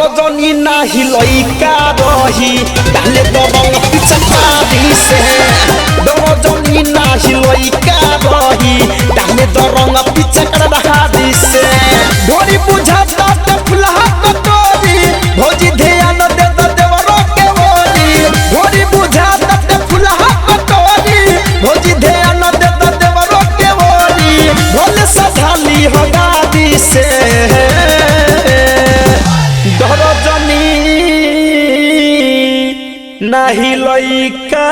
दरजनी नाही लइका रही डाले दरंग पिचकारी से दरजनी नाही लइका रही डाले दरंग पिचकारी से ढोरी बुझाता त फुलहा कटोरी भौजी ध्यान दे देवरो के ओरी ढोरी बुझाता त फुलहा कटोरी भौजी ध्यान दे देवरो के ओरी भोले सधाली हो गादी से दरजनी नाही लइका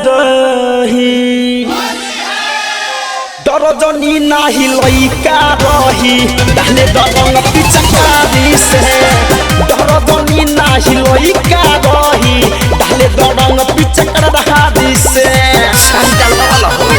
रही दरजनी नाही लइका रही डाले दरंग पिचकारी से दरजनी नाही लइका रही डाले दरंग पिचकारी से अंकल वाला हो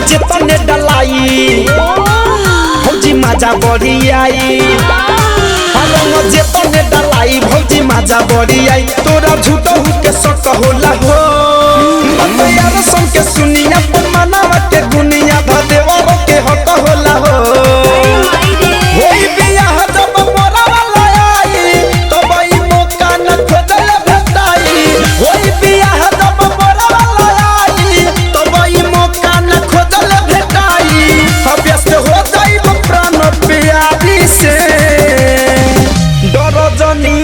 चेतने डलाई भौजी माजा बड़ी आई रंग चेतने डलाई भौजी माजा बड़ी आई तोरा झूठो के सक होला हो यार सुन के सुनिया मनावा के गुनिया देवरो के हक होला हो होई बियाह जब मोरा वाला आई तब ई मौका न खोजल भेटाई होई बियाह जब मोरा वाला आई तब ई मौका न खोजल भेटाई अभ्यस्त हो जाइब प्राण प्यारी से दरजनी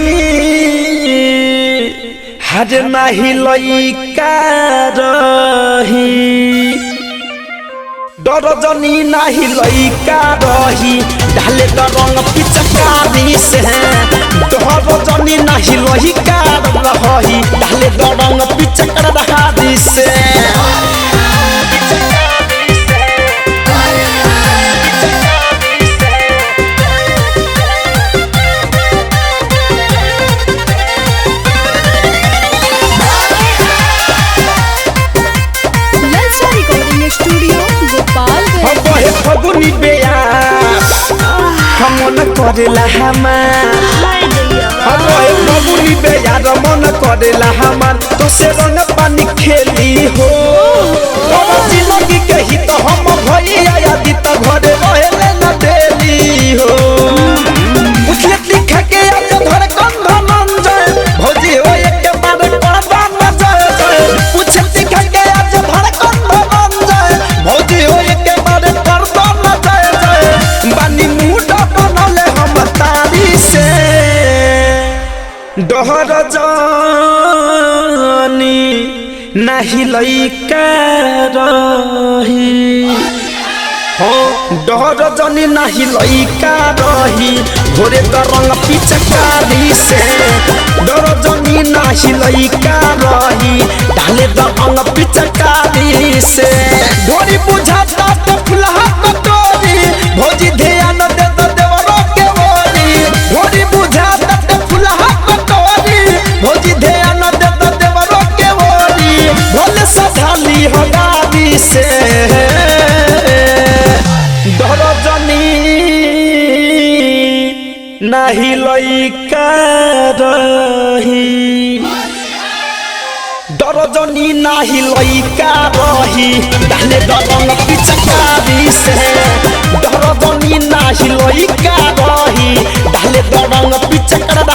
हज नाही लइका रही दरजनी नाही लइका रही डाले दरंग पिचकारी से दरजनी नाही लइका रही डाले दरंग पिचकारी से फगुनी बेयास मन करेला हमार फगुनी बेयार मन करेला हमार तो से रंग पानी खेली हो जिंदगी के ही तो हम भैया यदि तो घरे रहेले न डेली हो उठले लिखा के आज धर कंध मंजर भौजी हो एक बार करबा न जाए पूछे लिखा के आज धर कंध मंजर भौजी हो एक बार करबा न जाए बानी मुंडा बनले हम तारी से डहर जानी नाही लइका रही हो डहर जानी नाही लइका रही घोरे दरंग पिचकारी से दरजनी नाही लइका रही डाले दरंग पिचकारी से ढोरी बुझाता त फुलहा कटोरी भौजी ध्यान दे देवरो के ओरी ढोरी बुझाता त फुलहा कटोरी भौजी ध्यान दे देवरो के ओरी भोले सधाली हो गादी से दरजनी नाही लइका रही दरजनी नाही लइका रही डाले दरंग पिचकारी से दरजनी नाही लइका रही डाले दरंग पिचकारी